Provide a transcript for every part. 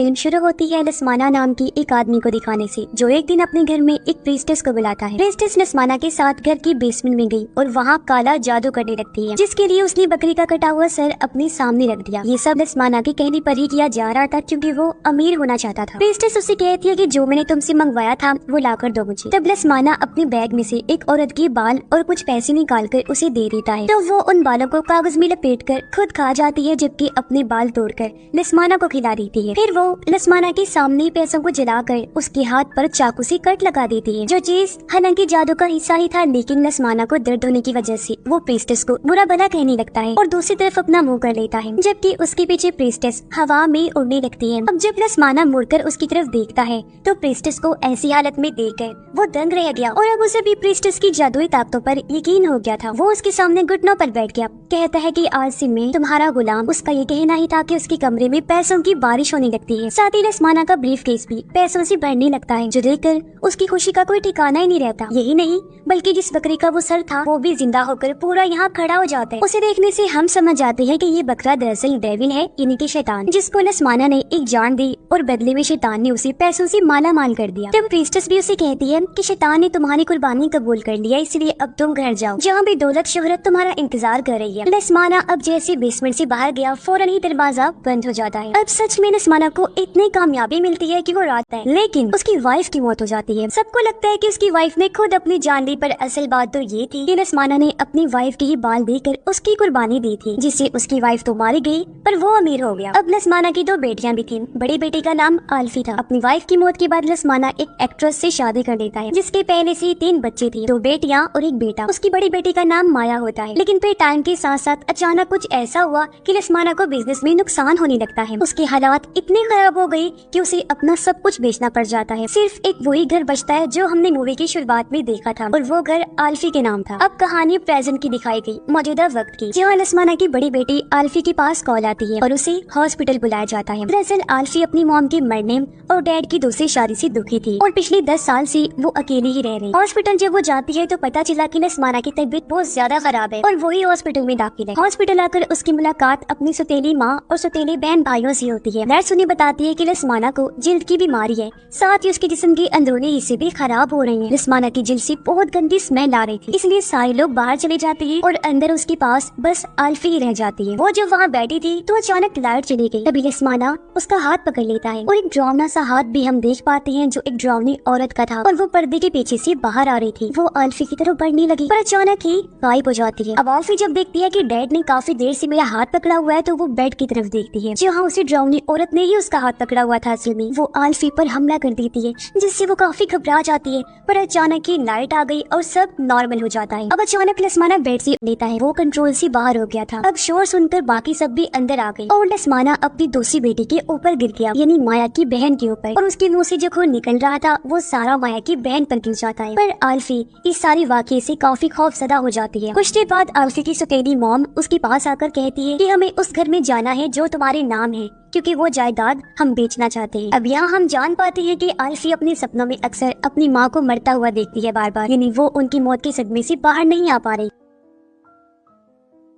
Film शुरू होती है लस्माना नाम की एक आदमी को दिखाने से, जो एक दिन अपने घर में एक प्रीस्टेस को बुलाता है। प्रीस्टेस लस्माना के साथ घर की बेसमेंट में गई और वहाँ काला जादू करने लगती है, जिसके लिए उसने बकरी का कटा हुआ सर अपने सामने रख दिया। ये सब लस्माना के कहने पर ही किया जा रहा था, क्योंकि वो अमीर होना चाहता था। प्रीस्टेस उससे कहती है कि जो मैंने तुमसे मंगवाया था वो लाकर दो मुझे। तब लस्माना अपने बैग में से एक औरत की बाल और कुछ पैसे निकाल कर उसे दे देता है, तो वो उन बालों को कागज में लपेट कर खुद खा जाती है, जबकि अपने बाल तोड़कर लस्माना को खिला देती है। फिर वो लस्माना के सामने पैसों को जलाकर उसके हाथ पर चाकू से कट लगा देती है, जो चीज हालांकि जादू का हिस्सा ही था, लेकिन लस्माना को दर्द होने की वजह से वो प्रीस्टेस को बुरा भला कहने लगता है और दूसरी तरफ अपना मुंह कर लेता है, जबकि उसके पीछे प्रीस्टेस हवा में उड़ने लगती है। अब जब लस्माना मुड़कर उसकी तरफ देखता है तो प्रीस्टेस को ऐसी हालत में देखकर वो दंग रह गया और अब उसे भी प्रीस्टेस की जादुई ताकतों पर यकीन हो गया था। वो उसके सामने घुटनों पर बैठ गया, कहता है कि आज से मैं तुम्हारा गुलाम। उसका ये कहना ही था कि उसके कमरे में पैसों की बारिश होने लगती है। साथ ही लस्माना का ब्रीफ केस भी पैसों से भरने लगता है, जो देखकर उसकी खुशी का कोई ठिकाना ही नहीं रहता। यही नहीं बल्कि जिस बकरी का वो सर था वो भी जिंदा होकर पूरा यहाँ खड़ा हो जाता है। उसे देखने से हम समझ जाते हैं कि ये बकरा दरअसल डेविल है, यानी कि शैतान, जिसको लस्माना ने एक जान दी और बदले में शैतान ने उसे पैसों से माला माल कर दिया। तब प्रीस्टेस भी उसे कहती है कि शैतान ने तुम्हारी कुर्बानी कबूल कर लिया, इसलिए अब तुम घर जाओ, जहाँ भी दौलत शोहरत तुम्हारा इंतजार कर रही है। लस्माना अब जैसे बेसमेंट से बाहर गया, फौरन ही दरवाजा बंद हो जाता है। अब सच में लस्माना को इतनी कामयाबी मिलती है कि वो रात है, लेकिन उसकी वाइफ की मौत हो जाती है। सबको लगता है कि उसकी वाइफ ने खुद अपनी जान ली, पर असल बात तो ये थी कि लस्माना ने अपनी वाइफ के ही बाल देकर उसकी कुर्बानी दी थी, जिससे उसकी वाइफ तो मारी गई पर वो अमीर हो गया। अब लस्माना की दो बेटियां भी थी। बड़ी बेटी का नाम आल्फी था। अपनी वाइफ की मौत के बाद लस्माना एक एक्ट्रेस से शादी कर लेता है, जिसके पहले से 3 बच्चे थे, 2 बेटियां और 1 बेटा। उसकी बड़ी बेटी का नाम माया होता है, लेकिन फिर टाइम के साथ साथ अचानक कुछ ऐसा हुआ कि लस्माना को बिजनेस में नुकसान होने लगता है। उसके हालात इतने खराब हो गए कि उसे अपना सब कुछ बेचना पड़ जाता है। सिर्फ एक वही घर बचता है जो हमने मूवी की शुरुआत में देखा था, और वो घर आल्फी के नाम था। अब कहानी प्रेजेंट की दिखाई गई, मौजूदा वक्त की, जहाँ लस्माना की बड़ी बेटी आल्फी के पास कॉल आती है और उसे हॉस्पिटल बुलाया जाता है। दरअसल आल्फी अपनी मॉम के मरने और डैड की दूसरी शादी से दुखी थी और पिछले 10 साल से वो अकेली ही रह रही। हॉस्पिटल जब वो जाती है तो पता चला कि लस्माना की तबीयत बहुत ज्यादा खराब है और वही हॉस्पिटल में दाखिल है। हॉस्पिटल आकर उसकी मुलाकात अपनी सौतेली माँ और सौतेली बहन भाइयों से होती है। नर्स उन्हें बताती है कि लस्माना को जिल्द की बीमारी है, साथ ही उसके जिस्म के अंदरूनी हिस्से भी खराब हो रहे हैं। लस्माना की जिल्द से बहुत गंदी स्मेल आ रही थी, इसलिए सारे लोग बाहर चले जाते हैं और अंदर उसके पास बस आल्फी ही रह जाती है। वो जब वहाँ बैठी थी तो अचानक लाइट चली गई। तभी लस्माना उसका हाथ पकड़ लेता है और एक डरावना सा हाथ भी हम देख पाते हैं, जो एक डरावनी औरत का था और वो पर्दे के पीछे से बाहर आ रही थी। वो आल्फी की तरफ बढ़ने लगी पर अचानक ही गायब हो जाती है। अब आल्फी जब देखती है कि डैड ने काफी देर से मेरा हाथ पकड़ा हुआ है, तो वो बेड की तरफ देखती है, जहाँ उसे डरावनी औरत ने ही उसका हाथ पकड़ा हुआ था। असल में वो आल्फी पर हमला कर देती है, जिससे वो काफी घबरा जाती है, पर अचानक ही लाइट आ गई और सब नॉर्मल हो जाता है। अब अचानक लस्माना बेड से लेता है, वो कंट्रोल से बाहर हो गया था। अब शोर सुनकर बाकी सब भी अंदर आ गए और लस्माना अपनी दूसरी बेटी के ऊपर गिर गया, यानी माया की बहन के ऊपर, और उसके मुंह से जो खून निकल रहा था वो सारा माया की बहन पर गिर जाता है। पर आल्फी इस सारी वाकये से काफी खौफजदा हो जाती है। कुछ देर बाद आल्फी की सौतेली मॉम उसके पास आकर कहती है कि हमें उस घर में जाना है जो तुम्हारे नाम है, क्योंकि वो जायदाद हम बेचना चाहते हैं। अब यहाँ हम जान पाते हैं कि आल्फी अपने सपनों में अक्सर अपनी माँ को मरता हुआ देखती है बार बार, यानी वो उनकी मौत के सदमे से बाहर नहीं आ पा रही।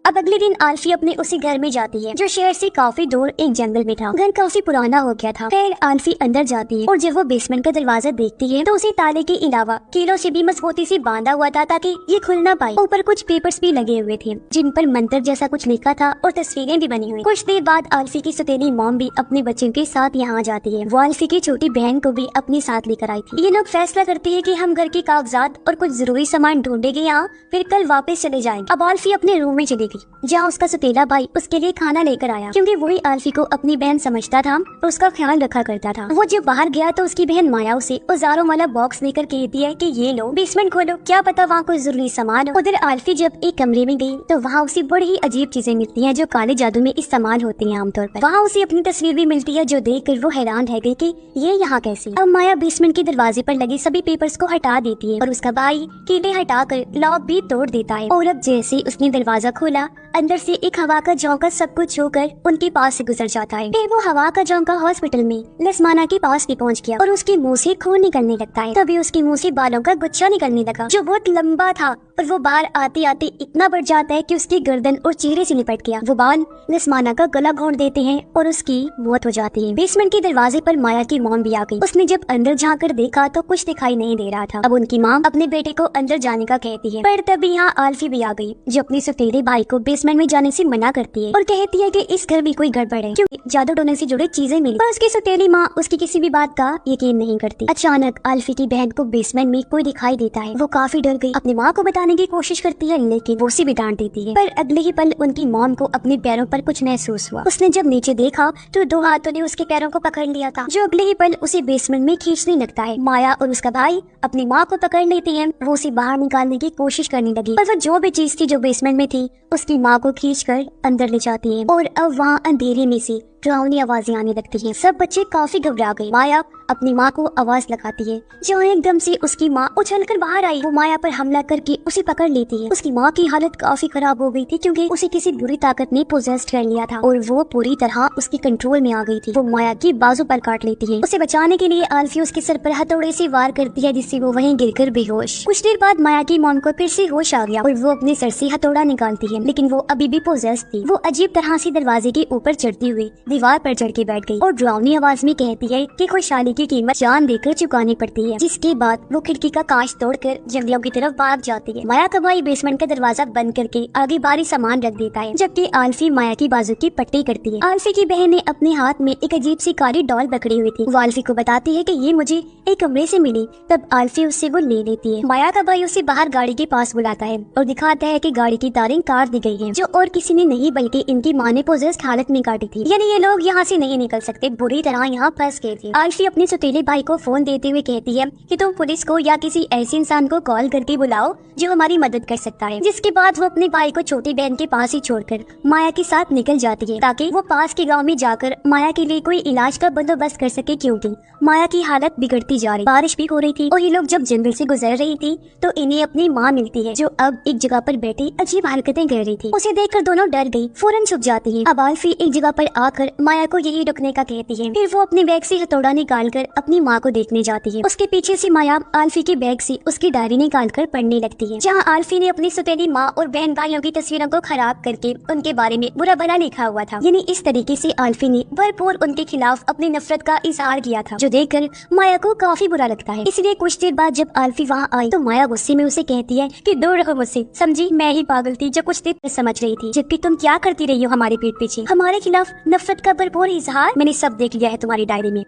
अब अगले दिन आल्फी अपने उसी घर में जाती है, जो शहर से काफी दूर एक जंगल में था। घर काफी पुराना हो गया था। फिर आल्फी अंदर जाती है और जब वो बेसमेंट का दरवाजा देखती है तो उसे ताले के अलावा कीलों से भी मजबूती से बांधा हुआ था, ताकि ये खुल ना पाए। ऊपर कुछ पेपर्स भी लगे हुए थे, जिन पर मंत्र जैसा कुछ लिखा था और तस्वीरें भी बनी हुई। कुछ देर बाद आल्फी की सौतेली मॉम भी अपने बच्चों के साथ यहाँ आ जाती है। वो आल्फी की छोटी बहन को भी अपने साथ लेकर आई थी। ये लोग फैसला करते हैं कि हम घर के कागजात और कुछ जरूरी सामान ढूंढेंगे यहाँ, फिर कल वापस चले जाएंगे। अब आल्फी अपने रूम में चली गई, जहाँ उसका सौतेला भाई उसके लिए खाना लेकर आया, क्योंकि वही आल्फी को अपनी बहन समझता था और उसका ख्याल रखा करता था। वो जब बाहर गया तो उसकी बहन माया उसे औजारों वाला बॉक्स देकर कहती है कि ये लो, बेसमेंट खोलो, क्या पता वहाँ कोई जरूरी सामान हो। उधर आल्फी जब एक कमरे में गई तो वहाँ उसे बड़ी ही अजीब चीजें मिलती हैं, जो काले जादू में इस्तेमाल होती हैं आमतौर पर। वहाँ उसे अपनी तस्वीर भी मिलती है, जो देखकर वो हैरान रह गई कि ये यहाँ कैसे। अब माया बेसमेंट के दरवाजे पर लगे सभी पेपर्स को हटा देती है और उसका भाई कीले हटाकर लॉक भी तोड़ देता है। और अब जैसे उसने दरवाजा खोला, अंदर से एक हवा का झोंका सब कुछ होकर उनके पास से गुजर जाता है। फिर वो हवा का झोंका हॉस्पिटल में लस्माना के पास भी पहुंच गया और उसके मुंह से खून निकलने लगता है। तभी उसके मुंह से बालों का गुच्छा निकलने लगा, जो बहुत लंबा था और वो बाहर आते आते इतना बढ़ जाता है कि उसकी गर्दन और चेहरे से लिपट गया। वो बाल लसमाना का गला घोंट देते हैं और उसकी मौत हो जाती है। बेसमेंट के दरवाजे पर माया की मॉम भी आ गई। उसने जब अंदर झांकर देखा तो कुछ दिखाई नहीं दे रहा था। अब उनकी माँ अपने बेटे को अंदर जाने का कहती है, पर तभी यहाँ आल्फी भी आ गई जो अपने सौतेले भाई को बेसमेंट में जाने से मना करती है और कहती है कि इस घर में कोई गड़बड़ है क्योंकि जादू टोने से जुड़े चीजें मिली। पर उसकी सौतेली माँ उसकी किसी भी बात का यकीन नहीं करती। अचानक आल्फी की बहन को बेसमेंट में कोई दिखाई देता है। वो काफी डर गई, अपनी माँ को बताने की कोशिश करती है लेकिन वो उसे भी डांट देती है। पर अगले ही पल उनकी मॉम को अपने पैरों पर कुछ महसूस हुआ। उसने जब नीचे देखा तो 2 हाथों ने उसके पैरों को पकड़ लिया था जो अगले ही पल उसे बेसमेंट में खींचने लगता है। माया और उसका भाई अपनी माँ को पकड़ लेती है। वो उसे बाहर निकालने की कोशिश करने लगी पर वो जो भी चीज थी जो बेसमेंट में थी उसकी माँ को खींचकर अंदर ले जाती है और अब वहाँ अंधेरे में से डरावनी आवाजें आने लगती हैं। सब बच्चे काफी घबरा गए। माया अपनी माँ को आवाज लगाती है जहाँ एकदम से उसकी माँ उछलकर बाहर आई। वो माया पर हमला करके उसे पकड़ लेती है। उसकी माँ की हालत काफी खराब हो गई थी क्योंकि उसे किसी बुरी ताकत ने पोजेस्ट कर लिया था और वो पूरी तरह उसके कंट्रोल में आ गई थी। वो माया की बाजू पर काट लेती है। उसे बचाने के लिए आल्फी उसके सर पर हथौड़े से वार करती है जिससे वो वहीं गिरकर बेहोश। कुछ देर बाद माया की मॉम को फिर से होश आ गया और वो अपने सर से हथौड़ा निकालती है लेकिन वो अभी भी पोजेस्ट थी। वो अजीब तरह से दरवाजे के ऊपर चढ़ती हुई दीवार पर चढ़ के बैठ गई और डरावनी आवाज में कहती है कि खुशहाली की कीमत जान देकर चुकानी पड़ती है। जिसके बाद वो खिड़की का कांच तोड़कर जंगलों की तरफ भाग जाती है। माया का भाई बेसमेंट का दरवाजा बंद करके आगे भारी सामान रख देता है जबकि आल्फी माया की बाजू की पट्टी करती है। आल्फी की बहन ने अपने हाथ में एक अजीब सी काली डॉल पकड़ी हुई थी। वो आल्फी को बताती है कि ये मुझे एक कमरे से मिली। तब आल्फी उससे वो ले लेती है। माया का भाई उसे बाहर गाड़ी के पास बुलाता है और दिखाता है कि गाड़ी की तारें काट दी गई हैं जो और किसी ने नहीं बल्कि इनकी माँ ने पोजेस्ड हालत में काटी थी। यानी ये लोग यहाँ से नहीं निकल सकते, बुरी तरह यहाँ फंस गए थे। आल्फी अपने सौतेले भाई को फोन देते हुए कहती है कि तुम पुलिस को या किसी ऐसे इंसान को कॉल करके बुलाओ जो हमारी मदद कर सकता है। जिसके बाद वो अपने भाई को छोटी बहन के पास ही छोड़कर माया के साथ निकल जाती है ताकि वो पास के गांव में जाकर माया के लिए कोई इलाज का बंदोबस्त कर सके क्योंकि माया की हालत बिगड़ती जा रही। बारिश भी हो रही थी और ये लोग जब जंगल से गुजर रही थी तो इन्हें अपनी माँ मिलती है जो अब एक जगह पर बैठी अजीब हरकतें कर रही थी। उसे देखकर दोनों डर गई, फौरन छुप जाती है। अब आल्फी एक जगह पर आकर माया को यही रुकने का कहती है। फिर वो अपने बैग से हथौड़ा निकालकर अपनी माँ को देखने जाती है। उसके पीछे से माया आल्फी के बैग से उसकी डायरी निकालकर पढ़ने लगती है जहाँ आल्फी ने अपनी सौतेली माँ और बहन भाइयों की तस्वीरों को खराब करके उनके बारे में बुरा भला लिखा हुआ था। यानी इस तरीके से आल्फी ने भरपूर उनके खिलाफ अपनी नफरत का इजहार किया था जो देखकर माया को काफी बुरा लगता है। इसलिए कुछ देर बाद जब आल्फी वहाँ आई तो माया गुस्से में उसे कहती है कि दूर रहो मुझसे, समझी मैं ही पागल थी जो कुछ देर समझ रही थी, जबकि तुम क्या करती रही हो हमारे पीठ पीछे हमारे खिलाफ नफरत का भरपूर इजहार। मैंने सब देख लिया है तुम्हारी डायरी में।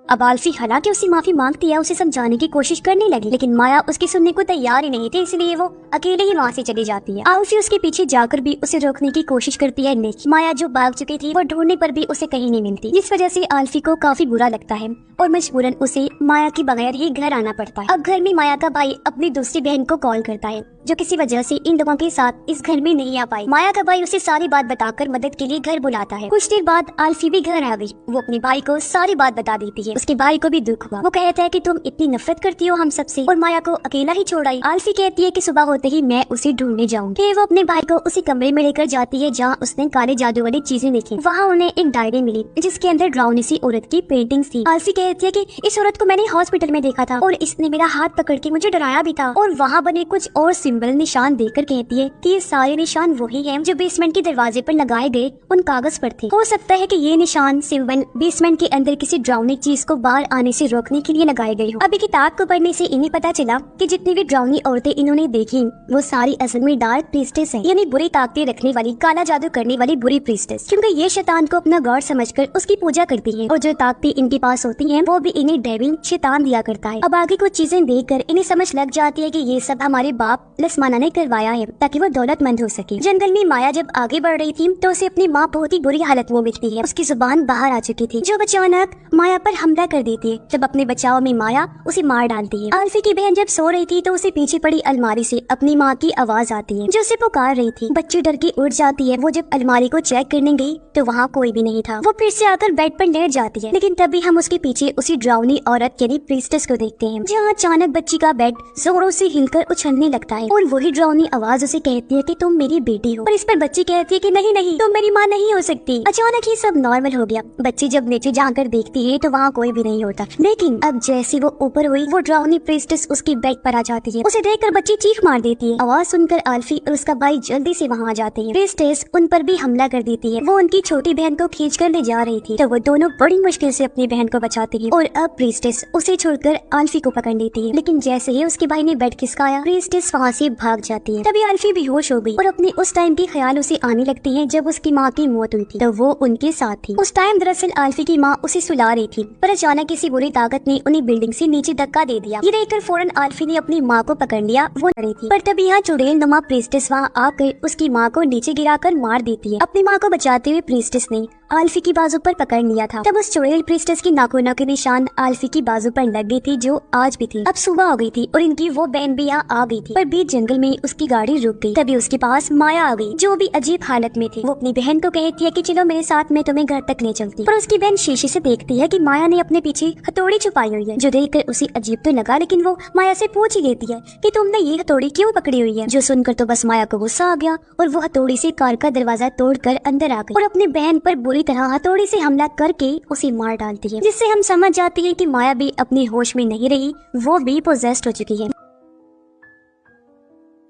अब आल्फी हालांकि उसे माफी मांगती है, उसे समझाने की कोशिश करने लगी लेकिन माया उसकी सुनने को तैयार ही नहीं थी, इसलिए वो अकेले ही वहाँ से चली जाती है। आल्फी उसके पीछे जाकर भी उसे रोकने की कोशिश करती है लेकिन माया जो भाग चुकी थी वो ढूंढने पर भी उसे कहीं नहीं मिलती, जिस वजह से आल्फी को काफी बुरा लगता है और मजबूरन उसे माया के बगैर ही घर आना पड़ता है। अब घर में माया का भाई अपनी दूसरी बहन को कॉल करता है जो किसी वजह से इन लोगों के साथ इस घर में नहीं आ पाई। माया का भाई उसे सारी बात बताकर मदद के लिए घर बुलाता है। कुछ देर बाद आल्फी भी घर आ गई। वो अपने भाई को सारी बात बता देती है। उसके भाई को भी दुख हुआ। वो कहता है कि तुम इतनी नफरत करती हो हम सबसे और माया को अकेला ही छोड़ आई। आल्फी कहती है कि सुबह होते ही मैं उसे ढूंढने जाऊंगी। फिर वो अपने भाई को उसी कमरे में लेकर जाती है जहाँ उसने काले जादू वाली चीजें देखी। वहाँ उन्हें एक डायरी मिली जिसके अंदर डरावनी सी औरत की पेंटिंग थी। आल्फी कहती है कि इस औरत को मैंने हॉस्पिटल में देखा था और इसने मेरा हाथ पकड़ के मुझे डराया भी था। और वहाँ बने कुछ और सिंबल निशान देखकर कहती है कि ये सारे निशान वही हैं जो बेसमेंट के दरवाजे पर लगाए गए उन कागज पर थे। हो सकता है कि ये निशान सिंबल बेसमेंट के अंदर किसी डरावनी चीज को बाहर आने से रोकने के लिए लगाए गए हो। अभी किताब को पढ़ने से इन्हें पता चला कि जितनी भी डरावनी औरतें इन्होंने देखी वो सारी असल में डार्क प्रीस्टेस है, यानी बुरी ताकतें रखने वाली, काला जादू करने वाली बुरी प्रीस्टेस, क्योंकि ये शैतान को अपना गॉड समझकर उसकी पूजा करती है और जो ताकतें इनके पास होती हैं वो भी इन्हें डेविल शैतान दिया करता है। अब आगे कुछ चीजें देखकर इन्हें समझ लग जाती है कि ये सब हमारे बाप लसमाना ने करवाया है ताकि वो दौलतमंद हो सके। जंगल में माया जब आगे बढ़ रही थी तो उसे अपनी माँ बहुत ही बुरी हालत में मिलती है। उसकी जुबान बाहर आ चुकी थी जो अचानक माया पर हमला कर देती है। जब अपने बचाव में माया उसे मार डालती है। आल्फी की बहन जब सो रही थी तो उसे पीछे पड़ी अलमारी से अपनी माँ की आवाज आती है जो उसे पुकार रही थी। बच्ची डर के उठ जाती है। वो जब अलमारी को चेक करने गई तो वहाँ कोई भी नहीं था। वो फिर से आकर बेड पर लेट जाती है लेकिन तभी हम उसके पीछे उसी डरावनी औरत यानी प्रीस्टेस को देखते हैं जहाँ अचानक बच्ची का बेड जोरों से हिलकर उछलने लगता है और वही डरावनी आवाज उसे कहती है कि तुम मेरी बेटी हो। और इस पर बच्ची कहती है कि नहीं नहीं, तुम मेरी माँ नहीं हो सकती। अचानक ही सब नॉर्मल हो गया। बच्ची जब नीचे जाकर देखती है तो वहाँ कोई भी नहीं होता। लेकिन अब जैसे वो ऊपर हुई, वो ड्राउनी प्रिस्टेस उसकी बेड पर आ जाती है। उसे देखकर बच्ची चीख मार देती है। आवाज सुनकर आल्फी और उसका भाई जल्दी से वहाँ आ जाते हैं। प्रिस्टेस उन पर भी हमला कर देती है। वो उनकी छोटी बहन को खींच कर ले जा रही थी, तो वो दोनों बड़ी मुश्किल से अपनी बहन को बचाती है और अब प्रिस्टेस उसे छोड़कर आल्फी को पकड़ लेती है। लेकिन जैसे ही उसके भाई ने बेड खिसकाया, प्रिस्टेस वहाँ से भाग जाती है। तभी आल्फी बेहोश हो गई और अपने उस टाइम के ख्याल उसे आने लगती है जब उसकी माँ की मौत हुई थी, तो वो उनके साथ थी। उस टाइम दरअसल आल्फी की माँ उसे सुला रही थी, पर अचानक किसी बुरी ताकत ने उन्हें बिल्डिंग से नीचे धक्का दे दिया। ये देखकर फौरन आल्फी ने अपनी माँ को पकड़ लिया। वो डरी थी, पर तभी यहाँ चुड़ैल नुमा प्रिस्टेस वहाँ आकर उसकी माँ को नीचे गिराकर मार देती है। अपनी माँ को बचाते हुए प्रिस्टेस ने आल्फी की बाजू पर पकड़ लिया था। तब उस चुड़ैल प्रिस्टेस की नाखूनों के निशान आल्फी की बाजू पर लग गई थी, जो आज भी थी। अब सुबह हो गई थी और इनकी वो बहन भी यहाँ आ गई थी, पर बीच जंगल में उसकी गाड़ी रुक गई। तभी उसके पास माया आ गई, जो भी अजीब हालत में थी। वो अपनी बहन को कहती है कि चलो मेरे साथ, मैं तुम्हें घर तक ले चलती। पर उसकी बहन शीशे से देखती है कि माया ने अपने पीछे हथौड़ी छुपाई हुई है, जो देखकर उसे अजीब तो लगा, लेकिन वो माया से पूछ ही लेती है कि तुमने ये हथौड़ी क्यों पकड़ी हुई है। जो सुनकर तो बस माया को गुस्सा आ गया और वो हथौड़ी से कार का दरवाजा तोड़कर अंदर आ गई और अपनी बहन पर बुरी तरह हथौड़ी से हमला करके उसे मार डालती है, जिससे हम समझ जाते हैं कि माया भी अपनी होश में नहीं रही, वो भी पोजेस्ड हो चुकी है।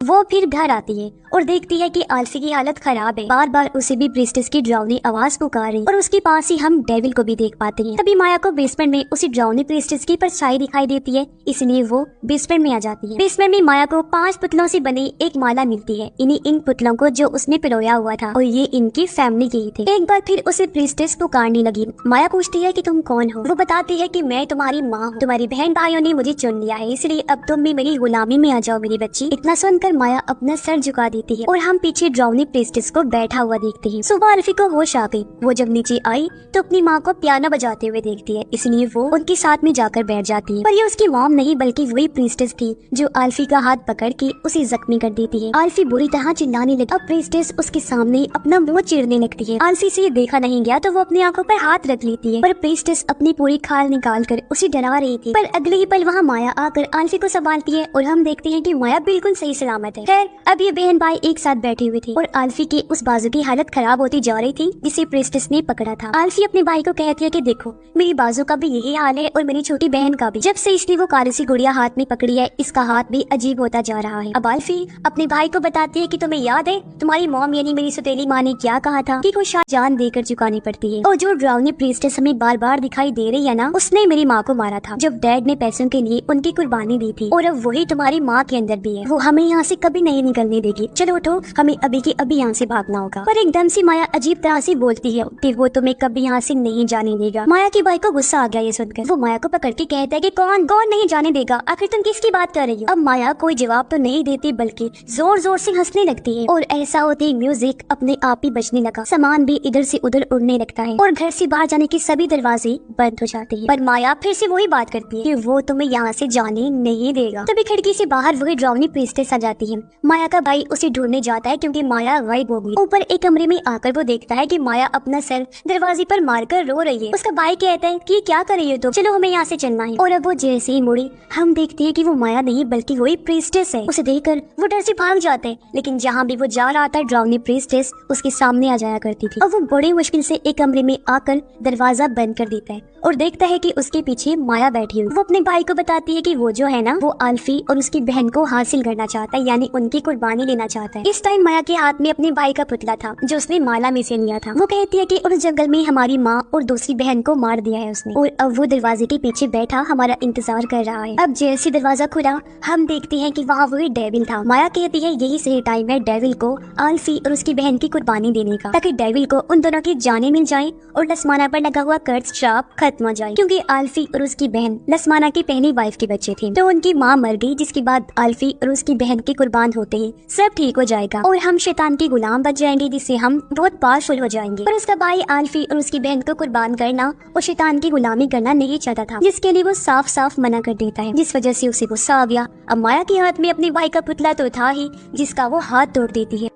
वो फिर घर आती है और देखती है कि आल्फी की हालत खराब है। बार बार उसे भी प्रिस्टेस की ड्राउनी आवाज पुकार रही और उसके पास ही हम डेविल को भी देख पाते हैं। तभी माया को बेसमेंट में उसी ड्राउनी प्रिस्टेस की परछाई दिखाई देती है, इसलिए वो बेसमेंट में आ जाती है। बेसमेंट में माया को 5 पुतलों से बनी एक माला मिलती है, इन पुतलों को जो उसने पिरोया हुआ था, और ये इनकी फैमिली के ही थे। एक बार फिर उसे प्रिस्टेस पुकारने लगी। माया पूछती है कि तुम कौन हो। वो बताती है कि मैं तुम्हारी माँ हूँ, तुम्हारी बहन भाइयों ने मुझे चुन लिया है, इसलिए अब तुम भी मेरी गुलामी में आ जाओ मेरी बच्ची। इतना सुनकर माया अपना सर झुका देती है और हम पीछे ड्राउनी प्रिस्टेस को बैठा हुआ देखते हैं। सुबह आल्फी को होश आ गई। वो जब नीचे आई तो अपनी माँ को पियानो बजाते हुए देखती है, इसलिए वो उनके साथ में जाकर बैठ जाती है। पर ये उसकी मॉम नहीं, बल्कि वही प्रिस्टेस थी जो आल्फी का हाथ पकड़ के उसे जख्मी कर देती है। आल्फी बुरी तरह चिल्लाने लगी। अब प्रिस्टेस उसके सामने अपना मुंह चीरने लगती है। आल्फी से ये देखा नहीं गया तो वो अपनी आंखों पर हाथ रख लेती है, पर प्रिस्टेस अपनी पूरी खाल निकाल कर उसे डरा रही थी। पर अगले ही पल वहाँ माया आकर आल्फी को संभालती है और हम देखते हैं कि माया बिल्कुल सही सलामत है। खैर अब ये बहन भाई एक साथ बैठे हुए थे और आल्फी की उस बाजू की हालत खराब होती जा रही थी जिसे प्रिस्टेस ने पकड़ा था। आल्फी अपने भाई को कहती है कि देखो मेरी बाजू का भी यही हाल है और मेरी छोटी बहन का भी। जब से इसने वो काली सी गुड़िया हाथ में पकड़ी है, इसका हाथ भी अजीब होता जा रहा है। अब आल्फी अपने भाई को बताती है कि तुम्हें याद है तुम्हारी मॉम यानी मेरी सौतेली माँ ने क्या कहा था कि कुछ जान देकर चुकानी पड़ती है, और जो ड्राउनी प्रिस्टेस हमें बार बार दिखाई दे रही है ना, उसने मेरी माँ को मारा था जब डैड ने पैसों के लिए उनकी कुर्बानी दी थी, और अब वही तुम्हारी माँ के अंदर भी है। वो हमें यहाँ से कभी नहीं निकलने देगी। चलो उठो, हमें अभी के अभी यहाँ से भागना होगा। पर एकदम से माया अजीब तरह से बोलती है कि वो तुम्हें कभी यहाँ से नहीं जाने देगा। माया के भाई को गुस्सा आ गया ये सुनकर। वो माया को पकड़ के कहता है कि कौन नहीं जाने देगा, आखिर तुम किसकी बात कर रही हो। अब माया कोई जवाब तो नहीं देती, बल्कि जोर जोर से हंसने लगती है और ऐसा होते ही म्यूजिक अपने आप ही बजने लगा। सामान भी इधर से उधर उड़ने लगता है और घर से बाहर जाने के सभी दरवाजे बंद हो जाते हैं। पर माया फिर से वही बात करती है कि वो तुम्हें यहाँ से जाने नहीं देगा। तभी खिड़की से बाहर वही ड्राउनी प्रिस्टेस आ जाती है। माया का भाई उसे ढूंढने जाता है क्योंकि माया गायब हो गई। ऊपर एक कमरे में आकर वो देखता है कि माया अपना सर दरवाजे पर मारकर रो रही है। उसका भाई कहता है कि क्या कर रही हो तुम, चलो हमें यहाँ से चलना है। और अब वो जैसे ही मुड़ी, हम देखते हैं कि वो माया नहीं बल्कि वही प्रिस्टेस है। उसे देखकर वो डर से भाग जाते हैं, लेकिन जहाँ भी वो जा रहा था ड्राउनी प्रिस्टेस उसके सामने आ जाया करती थी। और वो बड़ी मुश्किल से एक कमरे में आकर दरवाजा बंद कर देता है और देखता है कि उसके पीछे माया बैठी हुई। वो अपने भाई को बताती है कि वो जो है ना, वो आल्फी और उसकी बहन को हासिल करना चाहता है, यानी उनकी कुर्बानी लेना चाहता है। इस टाइम माया के हाथ में अपने भाई का पुतला था जो उसने माला में से लिया था। वो कहती है कि उस जंगल में हमारी माँ और दूसरी बहन को मार दिया है उसने, और अब वो दरवाजे के पीछे बैठा हमारा इंतजार कर रहा है। अब जैसे दरवाजा खुला, हम देखते हैं कि वहाँ वही डेविल था। माया कहती है यही सही टाइम है डेविल को आल्फी और उसकी बहन की कुर्बानी देने का, ताकि डेविल को उन दोनों की जाने मिल जाए और लसमाना पर लगा हुआ कर्ज श्राप खत्म हो जाए। क्योंकि आल्फी और उसकी बहन लसमाना की पहली वाइफ के बच्चे थे, तो उनकी माँ मर गई, जिसके बाद आल्फी और उसकी बहन के कुर्बान होते ही सब ठीक हो जाएगा और हम शैतान के गुलाम बच जाएंगे, जिससे हम बहुत पावरफुल हो जाएंगे। पर उसका भाई आल्फी और उसकी बहन को कुर्बान करना और शैतान की गुलामी करना नहीं चाहता था, जिसके लिए वो साफ साफ मना कर देता है, जिस वजह से उसे गुस्सा आ गया। अब माया के हाथ में अपने भाई का पुतला तो था ही, जिसका वो हाथ तोड़ देती है।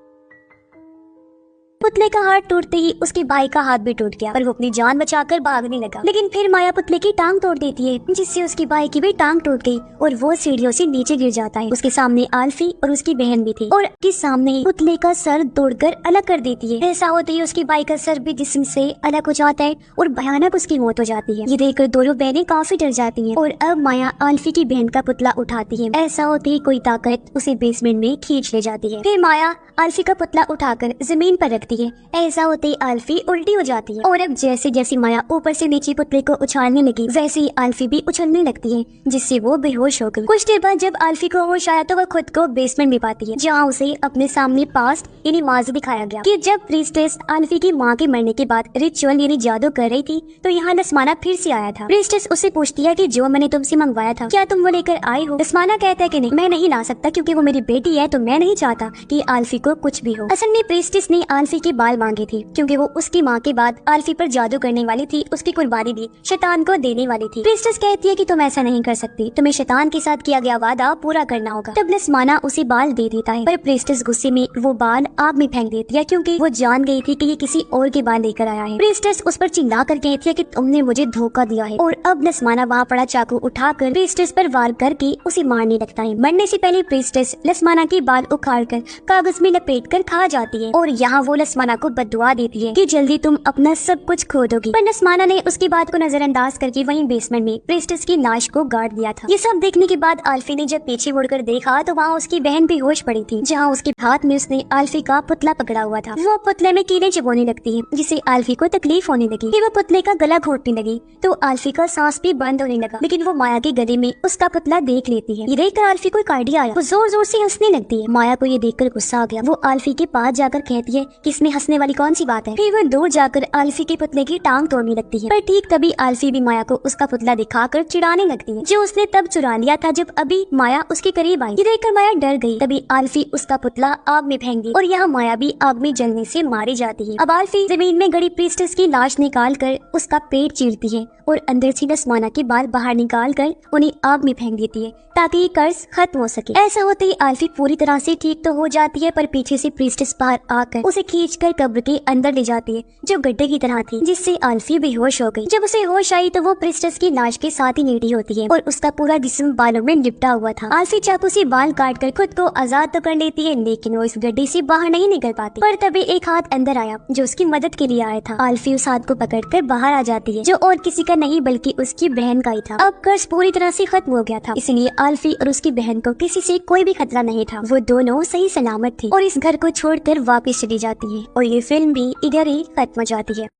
वो पुतले का हाथ टूटते ही उसके भाई का हाथ भी टूट गया और वो अपनी जान बचाकर भागने लगा। लेकिन फिर माया पुतले की टांग तोड़ देती है, जिससे उसके भाई की भी टांग टूट गई और वो सीढ़ियों से नीचे गिर जाता है। उसके सामने आल्फी और उसकी बहन भी थी और के सामने ही पुतले का सर तोड़कर अलग कर देती है। ऐसा होते ही उसके भाई का सर भी जिस्म से अलग हो जाता है और भयानक उसकी मौत हो जाती है। ये देखकर दोनों बहनें काफी डर जाती हैं और अब माया आल्फी की बहन का पुतला उठाती है। ऐसा होते ही कोई ताकत उसे बेसमेंट में खींच ले जाती है। फिर माया आल्फी का पुतला उठाकर जमीन पर रखती है। ऐसा होते ही आल्फी उल्टी हो जाती है और अब जैसे जैसे माया ऊपर से नीचे पुतले को उछालने लगी, वैसे ही आल्फी भी उछलने लगती है, जिससे वो बेहोश हो गई। कुछ देर बाद जब आल्फी को होश आया तो वो खुद को बेसमेंट में पाती है, जहाँ उसे अपने सामने पास्ट यानी माजी दिखाया गया कि जब प्रीस्टेस आल्फी की माँ के मरने के बाद रिचुअल यानी जादू कर रही थी तो यहाँ लस्माना फिर से आया था। प्रीस्टेस उससे पूछती है कि जो मैंने तुमसे मंगवाया था क्या तुम वो लेकर आई हो? लस्माना कहता है कि नहीं, मैं नहीं ला सकता क्योंकि वो मेरी बेटी है, तो मैं नहीं चाहता कि आल्फी को कुछ भी हो। असल में प्रीस्टेस ने आल्फी के बाल मांगे थे क्योंकि वो उसकी माँ के बाद आल्फी पर जादू करने वाली थी, उसकी कुर्बानी भी शैतान को देने वाली थी। प्रीस्टेस कहती है कि तुम ऐसा नहीं कर सकती, तुम्हें शैतान के साथ किया गया वादा पूरा करना होगा। तब लस्माना उसे बाल दे देता है, पर प्रीस्टेस गुस्से में वो बाल आग में फेंक देती है क्योंकि वो जान गई थी कि ये किसी और के बाल लेकर आया है। प्रीस्टेस उस पर चिल्ला कर कहती है कि तुमने मुझे धोखा दिया है और अब लस्माना वहाँ पड़ा चाकू उठाकर प्रीस्टेस पर वार करके उसे मारने लगता है। मरने से पहले प्रीस्टेस लस्माना के बाल उखाड़कर कागज में लपेट कर खा जाती है और यहाँ वो लस्माना को बददुआ देती है कि जल्दी तुम अपना सब कुछ खो दोगी। पर लस्माना ने उसकी बात को नजरअंदाज करके वहीं बेसमेंट में प्रीस्टेस की लाश को गाड़ दिया था। ये सब देखने के बाद आल्फी ने जब पीछे मुड़कर देखा तो वहाँ उसकी बहन बेहोश पड़ी थी, जहाँ उसके हाथ में उसने आल्फी का पुतला पकड़ा हुआ था। वो पुतले में कीड़े चुभोने लगती है, जिससे आल्फी को तकलीफ होने लगी। फिर वो पुतले का गला घोटने लगी तो आल्फी का सांस भी बंद होने लगा, लेकिन वो माया के गले में उसका पुतला देख लेती है। ये देखकर आल्फी को एक आइडिया आया, वो जोर जोर से हंसने लगती है। माया को ये देखकर गुस्सा आ गया, वो आल्फी के पास जाकर कहती है कि इसमें हंसने वाली कौन सी बात है। फिर वो दूर जाकर आल्फी के पुतले की टांग तोड़ने लगती है, पर ठीक तभी आल्फी भी माया को उसका पुतला दिखाकर चिढ़ाने लगती है, जो उसने तब चुरा लिया था जब अभी माया उसके करीब आई। ये देखकर माया डर गई। तभी आल्फी उसका पुतला आग में फेंक दी और यहाँ माया भी आग में जलने से मारी जाती है। अब आल्फी जमीन में गड़ी प्रीस्टेस की लाश निकाल कर उसका पेट चीरती है और अंदर से लस्माना के बाल बाहर निकाल कर उन्हें आग में फेंक देती है ताकि ये कर्ज खत्म हो सके। ऐसा होते ही आल्फी पूरी तरह से ठीक तो हो जाती है, पर पीछे से प्रीस्टेस बाहर आकर उसे खींचकर कब्र के अंदर ले जाती है जो गड्ढे की तरह थी, जिससे आल्फी बेहोश हो गई। जब उसे होश आई तो वो प्रीस्टेस की लाश के साथ ही लेटी होती है और उसका पूरा जिस्म बालों में लिपटा हुआ था। आल्फी चाकू से बाल काट कर खुद को आजाद तो कर लेती है, लेकिन वो इस गड्ढे से बाहर नहीं निकल पाती। पर तभी एक हाथ अंदर आया जो उसकी मदद के लिए आया था। आल्फी उस हाथ को पकड़कर बाहर आ जाती है, जो और किसी का नहीं बल्कि उसकी बहन का ही था। अब कर्ज पूरी तरह से खत्म हो गया था, इसलिए आल्फी और उसकी बहन को किसी से कोई भी खतरा नहीं था। वो दोनों सही सलामत थी और इस घर को छोड़कर वापस चली जाती है और ये फिल्म भी इधर ही खत्म हो जाती है।